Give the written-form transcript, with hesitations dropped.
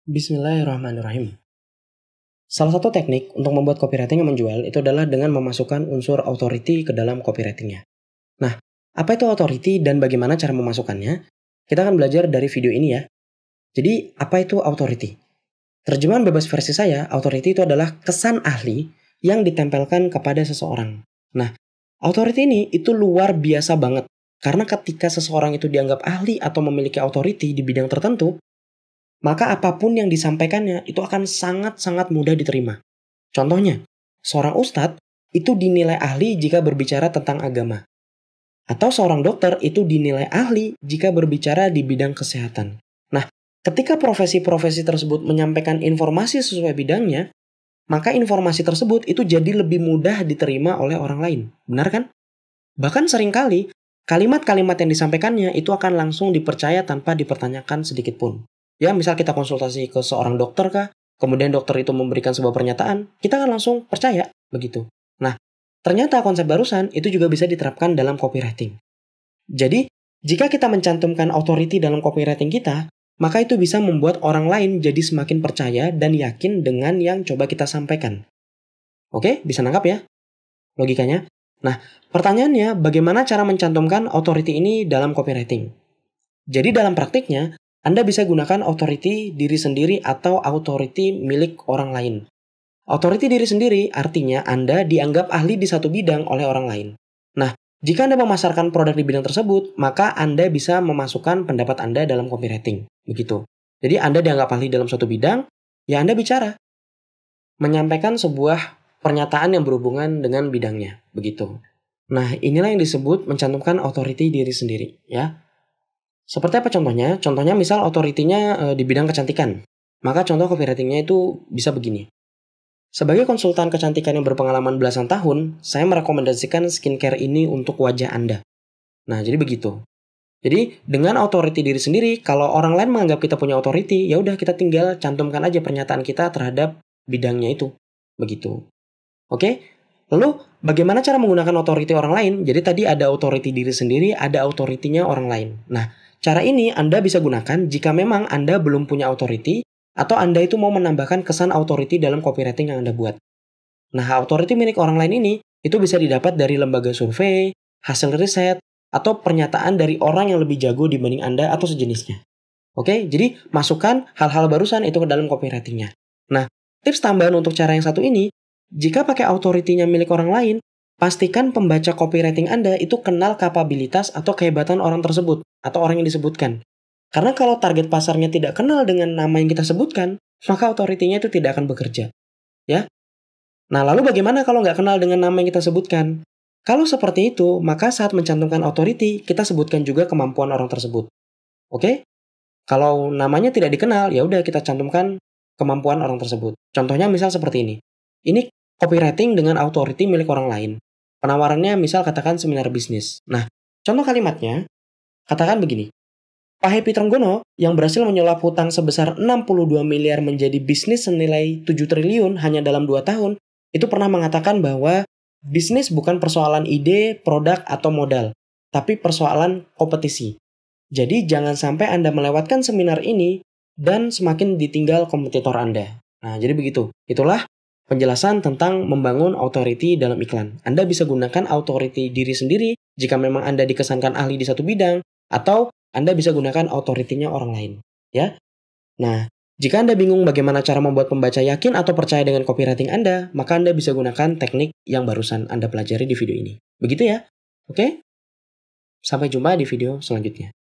Bismillahirrahmanirrahim. Salah satu teknik untuk membuat copywriting yang menjual itu adalah dengan memasukkan unsur authority ke dalam copywritingnya. Nah, apa itu authority dan bagaimana cara memasukkannya? Kita akan belajar dari video ini ya. Jadi, apa itu authority? Terjemahan bebas versi saya, authority itu adalah kesan ahli yang ditempelkan kepada seseorang. Nah, authority ini itu luar biasa banget. Karena ketika seseorang itu dianggap ahli atau memiliki authority di bidang tertentu, maka apapun yang disampaikannya itu akan sangat-sangat mudah diterima. Contohnya, seorang ustadz itu dinilai ahli jika berbicara tentang agama. Atau seorang dokter itu dinilai ahli jika berbicara di bidang kesehatan. Nah, ketika profesi-profesi tersebut menyampaikan informasi sesuai bidangnya, maka informasi tersebut itu jadi lebih mudah diterima oleh orang lain. Benar kan? Bahkan seringkali, kalimat-kalimat yang disampaikannya itu akan langsung dipercaya tanpa dipertanyakan sedikit pun. Ya, misal kita konsultasi ke seorang dokter kah, kemudian dokter itu memberikan sebuah pernyataan, kita kan langsung percaya, begitu. Nah, ternyata konsep barusan itu juga bisa diterapkan dalam copywriting. Jadi, jika kita mencantumkan authority dalam copywriting kita, maka itu bisa membuat orang lain jadi semakin percaya dan yakin dengan yang coba kita sampaikan. Oke, bisa nangkap ya logikanya? Nah, pertanyaannya, bagaimana cara mencantumkan authority ini dalam copywriting? Jadi dalam praktiknya, Anda bisa gunakan authority diri sendiri atau authority milik orang lain. Authority diri sendiri artinya Anda dianggap ahli di satu bidang oleh orang lain. Nah, jika Anda memasarkan produk di bidang tersebut, maka Anda bisa memasukkan pendapat Anda dalam copywriting. Begitu. Jadi Anda dianggap ahli dalam suatu bidang, ya Anda bicara. Menyampaikan sebuah pernyataan yang berhubungan dengan bidangnya. Begitu. Nah, inilah yang disebut mencantumkan authority diri sendiri. Ya. Seperti apa contohnya? Contohnya misal authority-nya di bidang kecantikan. Maka contoh copywriting-nya itu bisa begini. Sebagai konsultan kecantikan yang berpengalaman belasan tahun, saya merekomendasikan skincare ini untuk wajah Anda. Nah, jadi begitu. Jadi, dengan authority diri sendiri, kalau orang lain menganggap kita punya authority, ya udah kita tinggal cantumkan aja pernyataan kita terhadap bidangnya itu. Begitu. Oke? Lalu, bagaimana cara menggunakan authority orang lain? Jadi tadi ada authority diri sendiri, ada authority-nya orang lain. Nah, cara ini Anda bisa gunakan jika memang Anda belum punya authority atau Anda itu mau menambahkan kesan authority dalam copywriting yang Anda buat. Nah, authority milik orang lain ini itu bisa didapat dari lembaga survei, hasil riset, atau pernyataan dari orang yang lebih jago dibanding Anda atau sejenisnya. Oke, jadi masukkan hal-hal barusan itu ke dalam copywriting-nya. Nah, tips tambahan untuk cara yang satu ini, jika pakai authority-nya milik orang lain, pastikan pembaca copywriting Anda itu kenal kapabilitas atau kehebatan orang tersebut atau orang yang disebutkan. Karena kalau target pasarnya tidak kenal dengan nama yang kita sebutkan, maka authority-nya itu tidak akan bekerja. Ya. Nah, lalu bagaimana kalau nggak kenal dengan nama yang kita sebutkan? Kalau seperti itu, maka saat mencantumkan authority, kita sebutkan juga kemampuan orang tersebut. Oke? Kalau namanya tidak dikenal, ya udah kita cantumkan kemampuan orang tersebut. Contohnya misal seperti ini. Ini copywriting dengan authority milik orang lain. Penawarannya misal katakan seminar bisnis. Nah, contoh kalimatnya, katakan begini. Pak Happy Trenggono yang berhasil menyulap hutang sebesar 62 miliar menjadi bisnis senilai 7 triliun hanya dalam 2 tahun, itu pernah mengatakan bahwa bisnis bukan persoalan ide, produk, atau modal, tapi persoalan kompetisi. Jadi jangan sampai Anda melewatkan seminar ini dan semakin ditinggal kompetitor Anda. Nah, jadi begitu. Itulah penjelasan tentang membangun authority dalam iklan. Anda bisa gunakan authority diri sendiri jika memang Anda dikesankan ahli di satu bidang, atau Anda bisa gunakan authority-nya orang lain. Ya. Nah, jika Anda bingung bagaimana cara membuat pembaca yakin atau percaya dengan copywriting Anda, maka Anda bisa gunakan teknik yang barusan Anda pelajari di video ini. Begitu ya. Oke? Sampai jumpa di video selanjutnya.